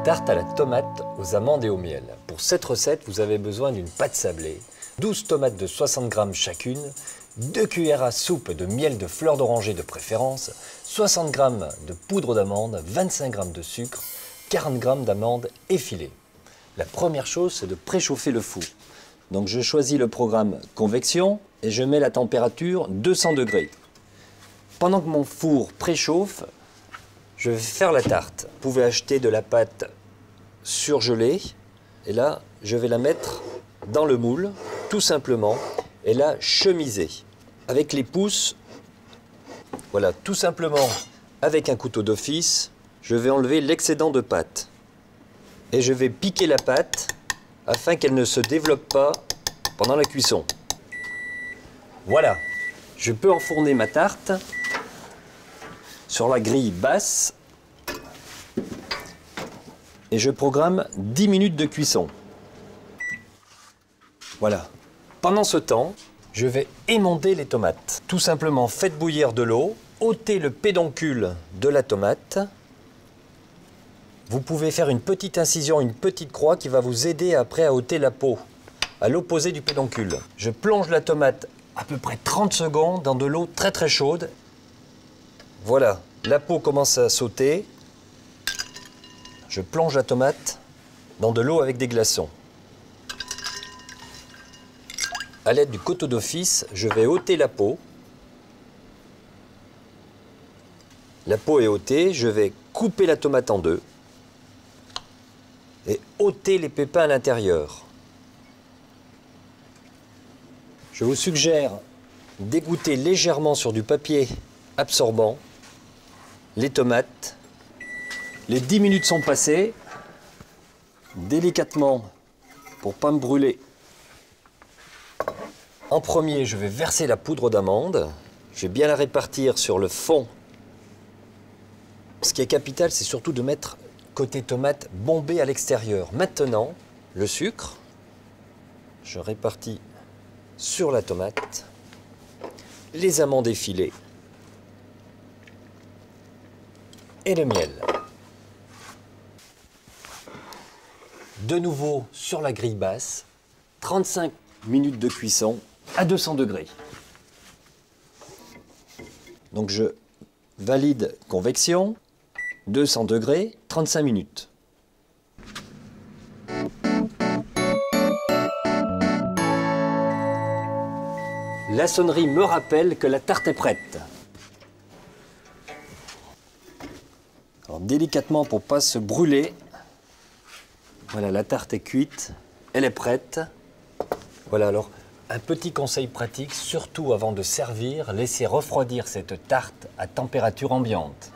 Tarte à la tomate aux amandes et au miel. Pour cette recette, vous avez besoin d'une pâte sablée, 12 tomates de 60 g chacune, 2 cuillères à soupe de miel de fleur d'oranger de préférence, 60 g de poudre d'amande, 25 g de sucre, 40 g d'amandes effilées. La première chose, c'est de préchauffer le four. Donc je choisis le programme convection et je mets la température 200 degrés. Pendant que mon four préchauffe, je vais faire la tarte. Vous pouvez acheter de la pâte surgelée et là, je vais la mettre dans le moule, tout simplement, et la chemiser. Avec les pouces, voilà, tout simplement, avec un couteau d'office, je vais enlever l'excédent de pâte. Et je vais piquer la pâte afin qu'elle ne se développe pas pendant la cuisson. Voilà, je peux enfourner ma tarte sur la grille basse et je programme 10 minutes de cuisson. Voilà. Pendant ce temps, je vais émonder les tomates. Tout simplement, faites bouillir de l'eau, ôtez le pédoncule de la tomate. Vous pouvez faire une petite incision, une petite croix qui va vous aider après à ôter la peau, à l'opposé du pédoncule. Je plonge la tomate à peu près 30 secondes dans de l'eau très très chaude. Voilà, la peau commence à sauter. Je plonge la tomate dans de l'eau avec des glaçons. À l'aide du couteau d'office, je vais ôter la peau. La peau est ôtée, je vais couper la tomate en deux et ôter les pépins à l'intérieur. Je vous suggère d'égoutter légèrement sur du papier absorbant les tomates. Les 10 minutes sont passées. Délicatement, pour ne pas me brûler, en premier, je vais verser la poudre d'amande. Je vais bien la répartir sur le fond. Ce qui est capital, c'est surtout de mettre côté tomate bombé à l'extérieur. Maintenant, le sucre, je répartis sur la tomate, les amandes effilées et le miel. De nouveau sur la grille basse, 35 minutes de cuisson à 200 degrés. Donc je valide convection, 200 degrés, 35 minutes. La sonnerie me rappelle que la tarte est prête. Alors délicatement pour ne pas se brûler. Voilà, la tarte est cuite, elle est prête. Voilà, alors un petit conseil pratique, surtout avant de servir, laissez refroidir cette tarte à température ambiante.